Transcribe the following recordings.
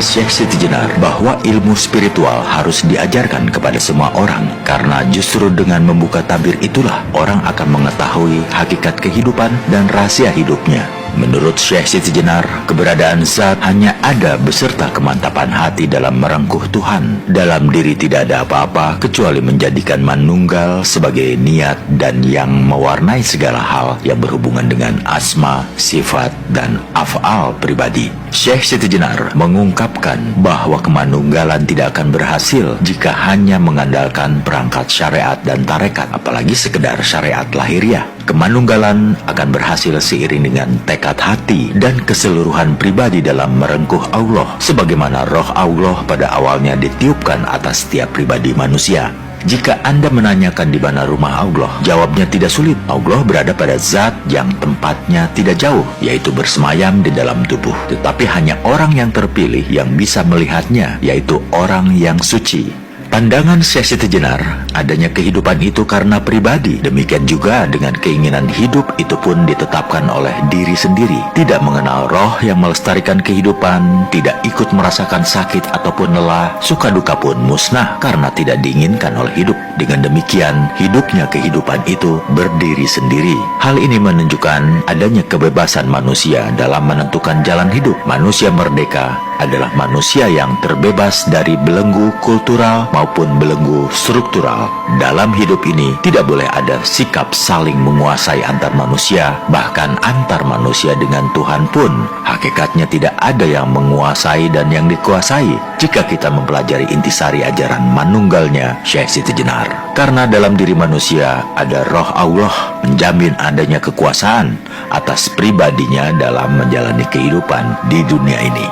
Syekh Siti Jenar bahwa ilmu spiritual harus diajarkan kepada semua orang, karena justru dengan membuka tabir itulah orang akan mengetahui hakikat kehidupan dan rahasia hidupnya. Menurut Syekh Siti Jenar, keberadaan zat hanya ada beserta kemantapan hati dalam merengkuh Tuhan. Dalam diri tidak ada apa-apa kecuali menjadikan manunggal sebagai niat dan yang mewarnai segala hal yang berhubungan dengan asma, sifat, dan af'al pribadi. Syekh Siti Jenar mengungkapkan bahwa kemanunggalan tidak akan berhasil jika hanya mengandalkan perangkat syariat dan tarekat, apalagi sekedar syariat lahiriah. Kemanunggalan akan berhasil seiring dengan tekad hati dan keseluruhan pribadi dalam merengkuh Allah, sebagaimana roh Allah pada awalnya ditiupkan atas setiap pribadi manusia. Jika Anda menanyakan di mana rumah Allah, jawabnya tidak sulit. Allah berada pada zat yang tempatnya tidak jauh, yaitu bersemayam di dalam tubuh. Tetapi hanya orang yang terpilih yang bisa melihatnya, yaitu orang yang suci. Pandangan Syekh Siti Jenar, adanya kehidupan itu karena pribadi. Demikian juga dengan keinginan hidup itu pun ditetapkan oleh diri sendiri. Tidak mengenal roh yang melestarikan kehidupan, tidak ikut merasakan sakit ataupun lelah, suka duka pun musnah karena tidak diinginkan oleh hidup. Dengan demikian, hidupnya kehidupan itu berdiri sendiri. Hal ini menunjukkan adanya kebebasan manusia dalam menentukan jalan hidup. Manusia merdeka adalah manusia yang terbebas dari belenggu kultural maupun belenggu struktural. Dalam hidup ini tidak boleh ada sikap saling menguasai antar manusia, bahkan antar manusia dengan Tuhan pun. Hakikatnya tidak ada yang menguasai dan yang dikuasai jika kita mempelajari intisari ajaran manunggalnya Syekh Siti Jenar. Karena dalam diri manusia ada roh Allah menjamin adanya kekuasaan atas pribadinya dalam menjalani kehidupan di dunia ini.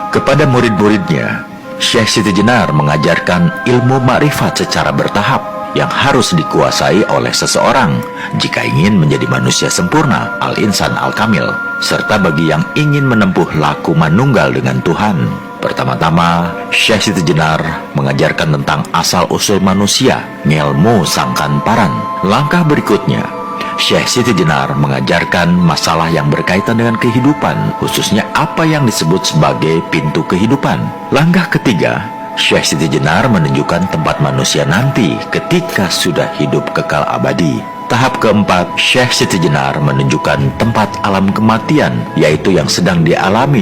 Kepada murid-muridnya, Syekh Siti Jenar mengajarkan ilmu makrifat secara bertahap yang harus dikuasai oleh seseorang jika ingin menjadi manusia sempurna, al-insan al-kamil, serta bagi yang ingin menempuh laku manunggal dengan Tuhan. Pertama-tama, Syekh Siti Jenar mengajarkan tentang asal-usul manusia, ngelmu sangkan paran. Langkah berikutnya, Syekh Siti Jenar mengajarkan masalah yang berkaitan dengan kehidupan, khususnya apa yang disebut sebagai pintu kehidupan. Langkah ketiga, Syekh Siti Jenar menunjukkan tempat manusia nanti ketika sudah hidup kekal abadi. Tahap keempat, Syekh Siti Jenar menunjukkan tempat alam kematian, yaitu yang sedang dialami